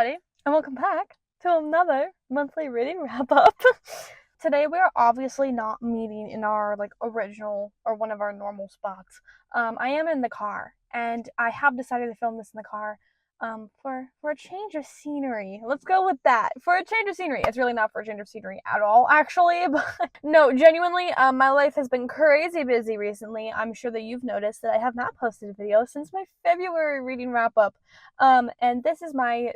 everybody, and welcome back to another monthly reading wrap-up. Today we are obviously not meeting in our original or one of our normal spots. I am in the car, and I have decided to film this in the car for a change of scenery. Let's go with that. For a change of scenery. It's really not for a change of scenery at all, actually. But no, genuinely, my life has been crazy busy recently. I'm sure that you've noticed that I have not posted a video since my February reading wrap-up. And this is my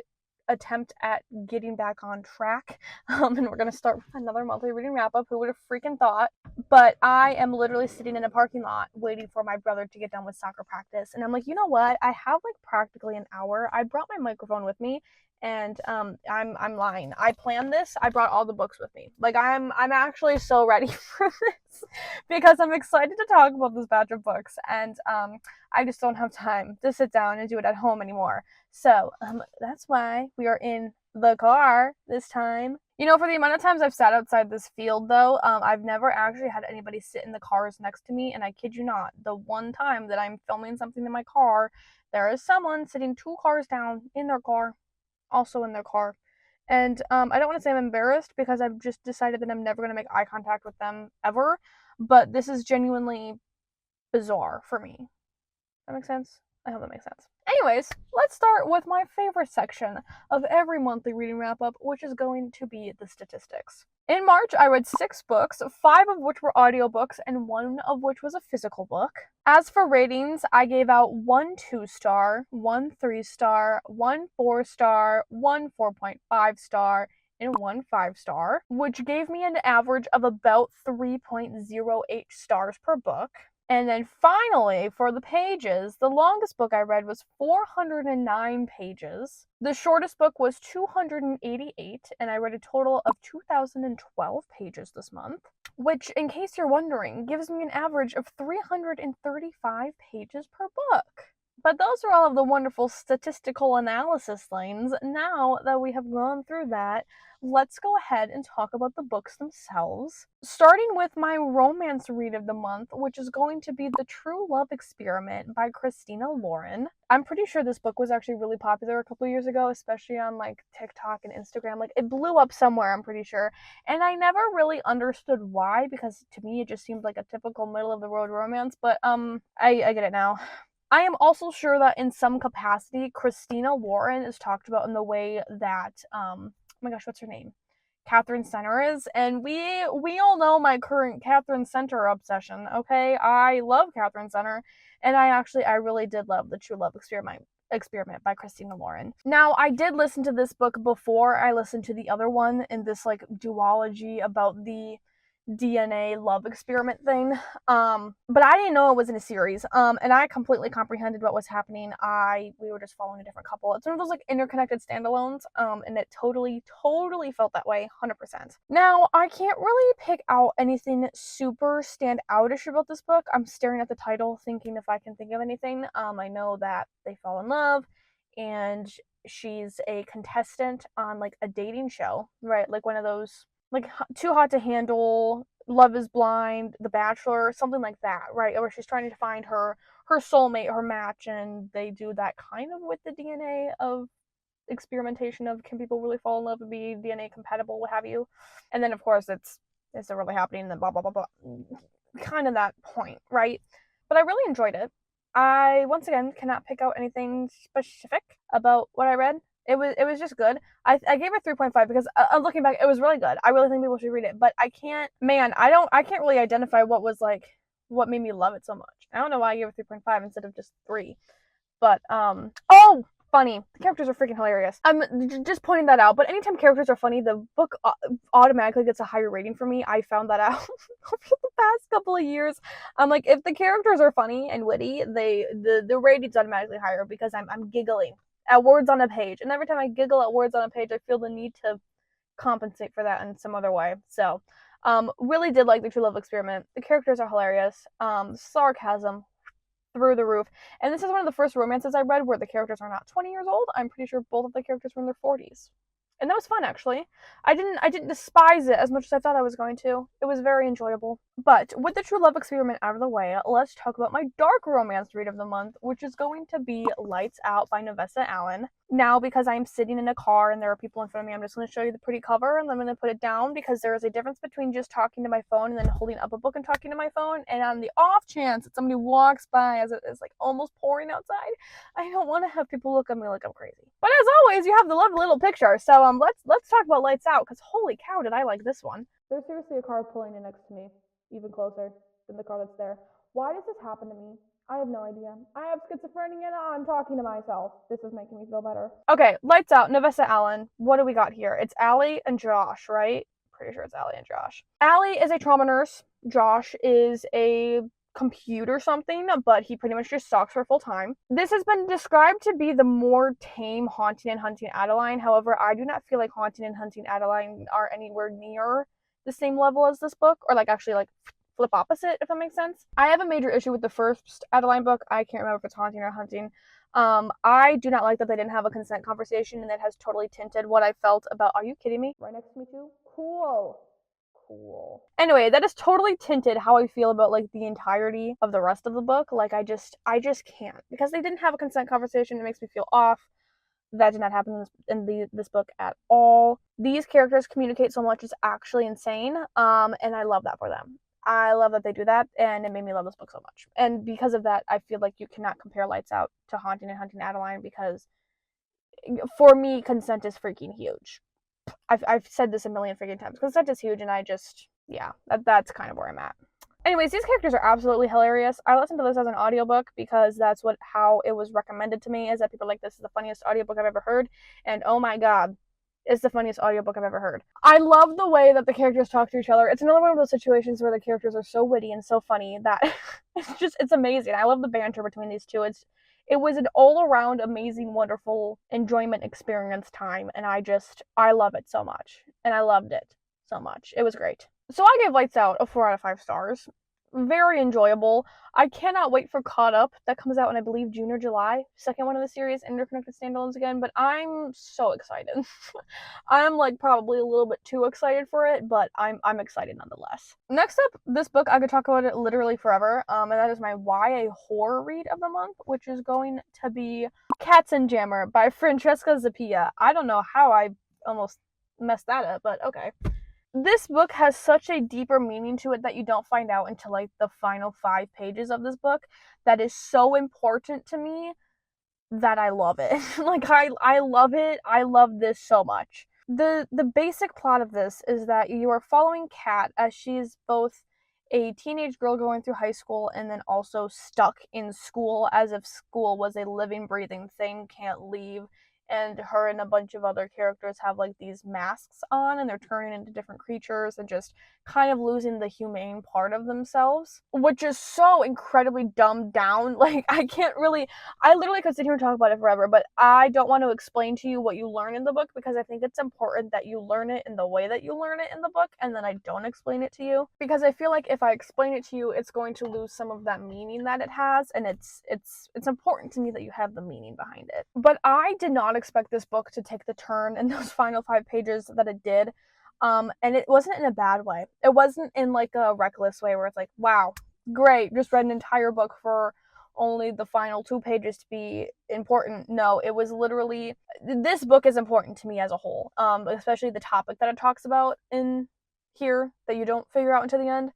attempt at getting back on track. And we're gonna start with another monthly reading wrap-up. Who would have freaking thought? But I am literally sitting in a parking lot waiting for my brother to get done with soccer practice. And I'm like, you know what? I have practically an hour. I brought my microphone with me, and I'm lying. I planned this. I brought all the books with me. I'm actually so ready for this because I'm excited to talk about this batch of books, and I just don't have time to sit down and do it at home anymore. So that's why we are in the car this time. You know, for the amount of times I've sat outside this field, though, I've never actually had anybody sit in the cars next to me, and I kid you not, the one time that I'm filming something in my car, there is someone sitting 2 cars down in their car, also in their car. And I don't want to say I'm embarrassed because I've just decided that I'm never going to make eye contact with them ever, but this is genuinely bizarre for me. That makes sense? I hope that makes sense. Anyways, let's start with my favorite section of every monthly reading wrap-up, which is going to be the statistics. In March, I read 6 books, 5 of which were audiobooks, and 1 of which was a physical book. As for ratings, I gave out 1 2-star, 1 3-star, 1 4-star, 1 4.5 star, and 1 5-star, which gave me an average of about 3.08 stars per book. And then finally, for the pages, the longest book I read was 409 pages. The shortest book was 288, and I read a total of 2,012 pages this month, which, in case you're wondering, gives me an average of 335 pages per book. But those are all of the wonderful statistical analysis things. Now that we have gone through that, let's go ahead and talk about the books themselves. Starting with my romance read of the month, which is going to be The True Love Experiment by Christina Lauren. I'm pretty sure this book was actually really popular a couple years ago, especially on TikTok and Instagram. It blew up somewhere, I'm pretty sure. And I never really understood why, because to me it just seemed like a typical middle of the road romance, but I get it now. I am also sure that in some capacity, Christina Lauren is talked about in the way that, oh my gosh, what's her name? Catherine Center is, and we all know my current Catherine Center obsession, okay? I love Catherine Center, and I really did love The True Love Experiment by Christina Lauren. Now, I did listen to this book before I listened to the other one in this duology about the DNA love experiment thing, but I didn't know it was in a series, and I completely comprehended what was happening. We were just following a different couple. It's one of those interconnected standalones, and it totally felt that way, 100%. Now, I can't really pick out anything super standoutish about this book. I'm staring at the title, thinking if I can think of anything. I know that they fall in love, and she's a contestant on a dating show, right? One of those Too Hot to Handle, Love is Blind, The Bachelor, something like that, right? Where she's trying to find her soulmate, her match, and they do that kind of with the DNA of experimentation of can people really fall in love and be DNA compatible, what have you. And then, of course, it's really happening, and then blah, blah, blah, blah. Kind of that point, right? But I really enjoyed it. I, once again, cannot pick out anything specific about what I read. It was just good. I gave it 3.5 because looking back, it was really good. I really think people should read it, but I can't really identify what made me love it so much. I don't know why I gave it 3.5 instead of just 3. But oh, funny. The characters are freaking hilarious. I'm just pointing that out. But anytime characters are funny, the book automatically gets a higher rating for me. I found that out over the past couple of years. I'm if the characters are funny and witty, the rating's automatically higher because I'm giggling at words on a page, and every time I giggle at words on a page, I feel the need to compensate for that in some other way. So, really did like The True Love Experiment. The characters are hilarious. Sarcasm through the roof. And this is one of the first romances I read where the characters are not 20 years old. I'm pretty sure both of the characters were in their 40s. And that was fun, actually. I didn't despise it as much as I thought I was going to. It was very enjoyable. But with The True Love Experiment out of the way, let's talk about my dark romance read of the month, which is going to be Lights Out by Novessa Allen. Now, because I'm sitting in a car and there are people in front of me, I'm just going to show you the pretty cover and I'm going to put it down because there is a difference between just talking to my phone and then holding up a book and talking to my phone. And on the off chance that somebody walks by as it is like almost pouring outside, I don't want to have people look at me like I'm crazy. But as always, you have the lovely little picture. So let's talk about Lights Out, because holy cow, did I like this one. There's seriously a car pulling in next to me, even closer than the car that's there. Why does this happen to me? I have no idea. I have schizophrenia and I'm talking to myself. This is making me feel better. Okay, Lights Out, Navessa Allen. What do we got here? It's Allie and Josh, right? Pretty sure it's Allie and Josh. Allie is a trauma nurse. Josh is a computer something, but he pretty much just stalks her full time. This has been described to be the more tame Haunting and Hunting Adeline. However, I do not feel like Haunting and Hunting Adeline are anywhere near the same level as this book, or like actually like flip opposite, if that makes sense. I have a major issue with the first Adeline book. I can't remember if it's Haunting or Hunting. I do not like that they didn't have a consent conversation, and that has totally tinted what I felt about. Are you kidding me? Right next to me too? Cool. Anyway, that is totally tinted how I feel about like the entirety of the rest of the book. Like I just can't, because they didn't have a consent conversation. It makes me feel off. That did not happen in this book at all. These characters communicate so much; it's actually insane. And I love that for them. I love that they do that, and it made me love this book so much. And because of that, I feel like you cannot compare Lights Out to Haunting and Hunting Adeline, because for me, consent is freaking huge. I've said this a million freaking times. Consent is huge, and that's kind of where I'm at. Anyways, these characters are absolutely hilarious. I listened to this as an audiobook because that's how it was recommended to me, is that people are like, this is the funniest audiobook I've ever heard. And oh my god, it's the funniest audiobook I've ever heard. I love the way that the characters talk to each other. It's another one of those situations where the characters are so witty and so funny that it's amazing. I love the banter between these two. It was an all-around amazing, wonderful enjoyment experience time, and I love it so much. And I loved it so much. It was great. So I gave Lights Out a 4 out of 5 stars. Very enjoyable. I cannot wait for Caught Up. That comes out in, I believe, June or July. Second one of the series, Interconnected Standalones again. But I'm so excited. I'm like probably a little bit too excited for it, but I'm excited nonetheless. Next up, this book, I could talk about it literally forever. And that is my YA horror read of the month, which is going to be Katzenjammer by Francesca Zappia. I don't know how I almost messed that up, but okay. This book has such a deeper meaning to it that you don't find out until like the final 5 pages of this book, that is so important to me that I love it. Like I love it. I love this so much. The basic plot of this is that you are following Kat as she's both a teenage girl going through high school and then also stuck in school, as if school was a living, breathing thing, can't leave. And her and a bunch of other characters have like these masks on, and they're turning into different creatures and just kind of losing the humane part of themselves, which is so incredibly dumbed down. Like I literally could sit here and talk about it forever, but I don't want to explain to you what you learn in the book, because I think it's important that you learn it in the way that you learn it in the book, and then I don't explain it to you, because I feel like if I explain it to you, it's going to lose some of that meaning that it has, and it's important to me that you have the meaning behind it. But I did not expect this book to take the turn in those final 5 pages that it did. And it wasn't in a bad way. It wasn't in like a reckless way where it's like, wow, great, just read an entire book for only the final 2 pages to be important. No, it was literally, this book is important to me as a whole, especially the topic that it talks about in here that you don't figure out until the end.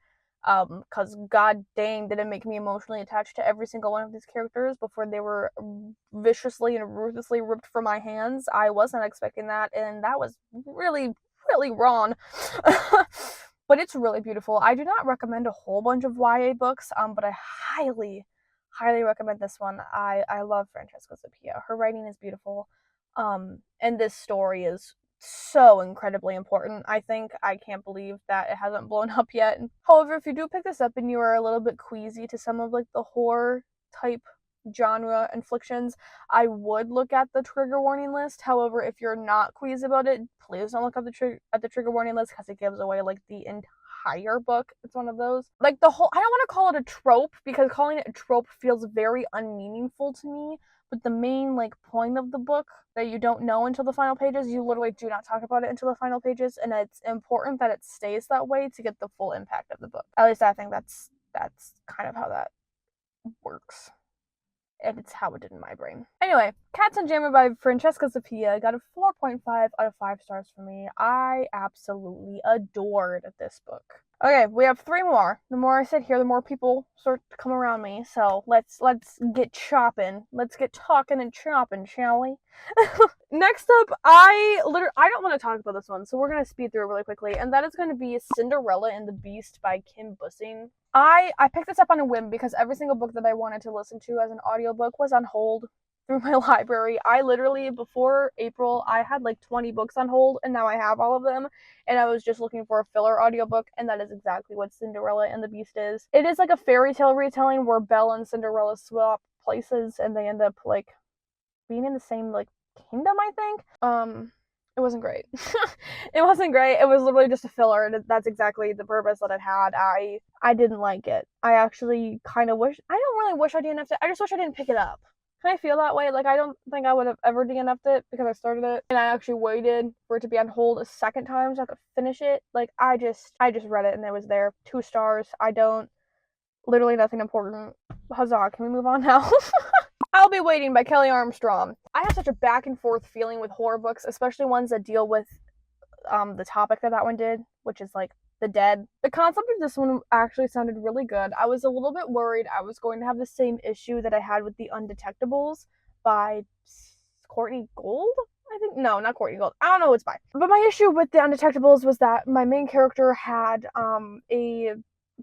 Because god dang, did it make me emotionally attached to every single one of these characters before they were viciously and ruthlessly ripped from my hands. I wasn't expecting that, and that was really, really wrong. But it's really beautiful. I do not recommend a whole bunch of YA books, but I highly, highly recommend this one. I love Francesca Zappia. Her writing is beautiful, and this story is so incredibly important. I can't believe that it hasn't blown up yet. However, if you do pick this up and you are a little bit queasy to some of like the horror type genre inflictions, I would look at the trigger warning list. However, if you're not queasy about it, please don't look at the trigger warning list, because it gives away like the entire book. It's one of those, like, the whole, I don't want to call it a trope, because calling it a trope feels very unmeaningful to me, but the main like point of the book that you don't know until the final pages, you literally do not talk about it until the final pages, and it's important that it stays that way to get the full impact of the book. At least I think that's kind of how that works. and it's how it did in my brain. Anyway, Cats and Jammer by Francesca Sophia got a 4.5 out of 5 stars for me. I absolutely adored this book. Okay, we have 3 more. The more I sit here, the more people start to come around me. So let's get chopping. Let's get talking and chopping, shall we? Next up, I don't want to talk about this one, so we're gonna speed through it really quickly, and that is going to be Cinderella and the Beast by Kim Bussing. I picked this up on a whim because every single book that I wanted to listen to as an audiobook was on hold through my library. I literally, before April, I had like 20 books on hold, and now I have all of them, and I was just looking for a filler audiobook, and that is exactly what Cinderella and the Beast is. It is like a fairy tale retelling where Belle and Cinderella swap places, and they end up like being in the same like kingdom, I think. It wasn't great. It wasn't great. It was literally just a filler, and that's exactly the purpose that it had. I didn't like it. I actually kind of wish, I don't really wish I DNF'd it. I just wish I didn't pick it up. Can I feel that way? Like, I don't think I would have ever DNF'd it because I started it, and I actually waited for it to be on hold a second time so I could finish it. Like, I just read it, and it was there. 2 stars. Literally nothing important. Huzzah, can we move on now? I'll Be Waiting by Kelly Armstrong. I have such a back and forth feeling with horror books, especially ones that deal with the topic that one did, which is like the dead. The concept of this one actually sounded really good. I was a little bit worried I was going to have the same issue that I had with The Undetectables by Courtney Gold? I think, no, not Courtney Gold. I don't know who it's by. But my issue with The Undetectables was that my main character had a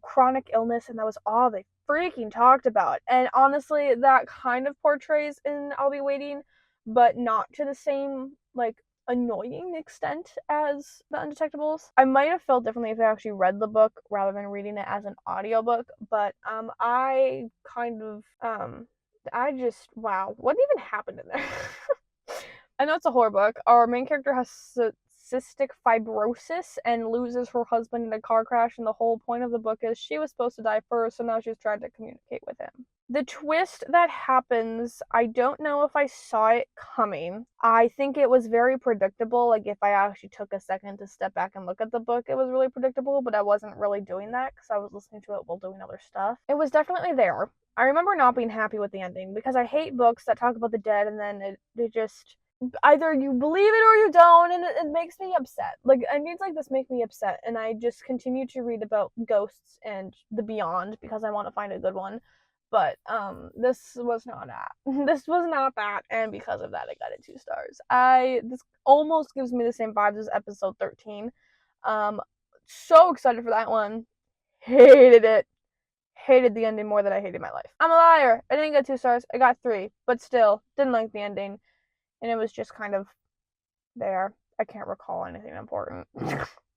chronic illness, and that was all they freaking talked about. And honestly, that kind of portrays in I'll Be Waiting, but not to the same like annoying extent as The Undetectables. I might have felt differently if I actually read the book rather than reading it as an audiobook, but wow, what even happened in there? I know it's a horror book. Our main character has cystic fibrosis and loses her husband in a car crash, and the whole point of the book is she was supposed to die first, so now she's trying to communicate with him. The twist that happens, I don't know if I saw it coming. I think it was very predictable. Like, if I actually took a second to step back and look at the book, it was really predictable, but I wasn't really doing that because I was listening to it while doing other stuff. It was definitely there. I remember not being happy with the ending because I hate books that talk about the dead and then it just either you believe it or you don't, and it makes me upset. Like, endings like this make me upset, and I just continue to read about ghosts and the beyond because I want to find a good one. But this was not that. This was not that, and because of that, I got it 2 stars. This almost gives me the same vibes as episode 13. So excited for that one. Hated it. Hated the ending more than I hated my life. I'm a liar. I didn't get 2 stars. I got 3, but still didn't like the ending. And it was just kind of there. I can't recall anything important.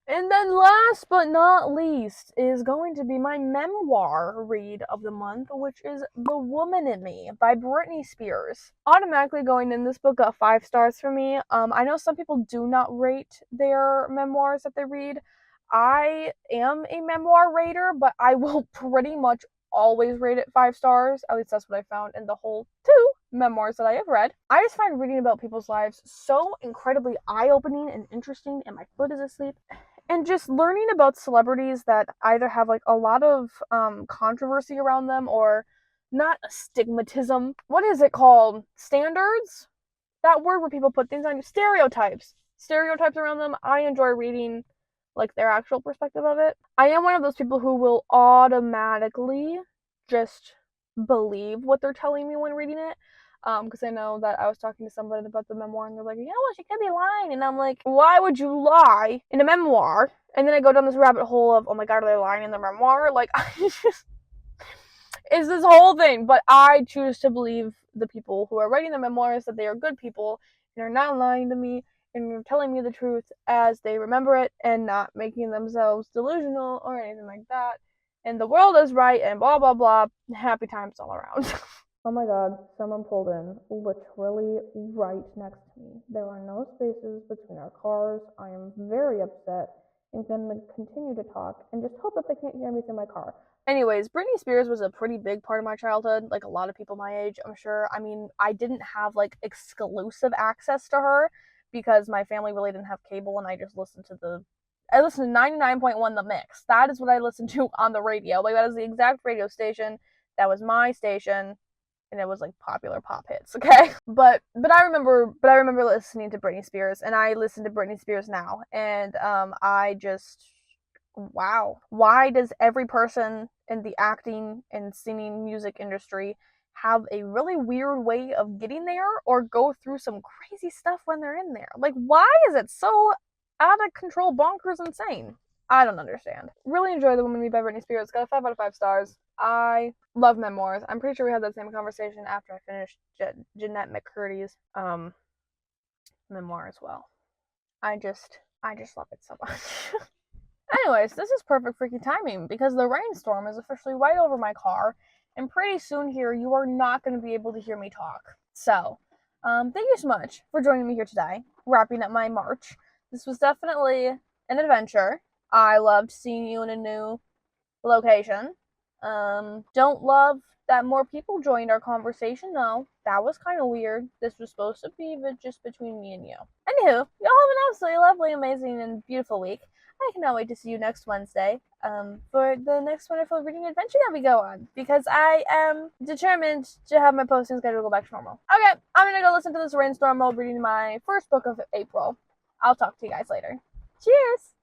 And then last but not least is going to be my memoir read of the month, which is The Woman in Me by Britney Spears. Automatically going in, this book got 5 stars for me. I know some people do not rate their memoirs that they read. I am a memoir rater, but I will pretty much always rate it 5 stars. At least that's what I found in the whole 2 memoirs that I have read. I just find reading about people's lives so incredibly eye-opening and interesting, and my foot is asleep. And just learning about celebrities that either have like a lot of controversy around them or not stigmatism. What is it called? Standards? That word where people put things on you. Stereotypes. Stereotypes around them. I enjoy reading like their actual perspective of it. I am one of those people who will automatically just believe what they're telling me when reading it. Because I know that I was talking to somebody about the memoir, and they're like, yeah, well, she could be lying. And I'm like, why would you lie in a memoir? And then I go down this rabbit hole of, oh my god, are they lying in the memoir? Like, it's this whole thing. But I choose to believe the people who are writing the memoirs, that they are good people, and are not lying to me, and are telling me the truth as they remember it, and not making themselves delusional or anything like that. And the world is right, and blah, blah, blah. Happy times all around. Oh my god, someone pulled in literally right next to me. There are no spaces between our cars. I am very upset and going to continue to talk and just hope that they can't hear me through my car. Anyways, Britney Spears was a pretty big part of my childhood, like a lot of people my age, I'm sure. I mean, I didn't have like exclusive access to her because my family really didn't have cable, and I just listened to 99.1 The Mix. That is what I listened to on the radio. Like, that is the exact radio station. That was my station. and it was like popular pop hits, okay? But I remember listening to Britney Spears, and I listen to Britney Spears now, and I just wow. Why does every person in the acting and singing music industry have a really weird way of getting there or go through some crazy stuff when they're in there? Like, why is it so out of control, bonkers, insane? I don't understand. Really enjoy The Woman Me by Britney Spears. Got a 5 out of 5 stars. I love memoirs. I'm pretty sure we had that same conversation after I finished Jeanette McCurdy's memoir as well. I just love it so much. Anyways, this is perfect freaking timing because the rainstorm is officially right over my car, and pretty soon here you are not going to be able to hear me talk. So, thank you so much for joining me here today, wrapping up my March. This was definitely an adventure. I loved seeing you in a new location. Don't love that more people joined our conversation though. That was kind of weird. This was supposed to be just between me and you. Anywho, y'all have an absolutely lovely, amazing, and beautiful week. I cannot wait to see you next Wednesday for the next wonderful reading adventure that we go on because I am determined to have my posting schedule go back to normal. Okay, I'm gonna go listen to this rainstorm while reading my first book of April. I'll talk to you guys later. Cheers!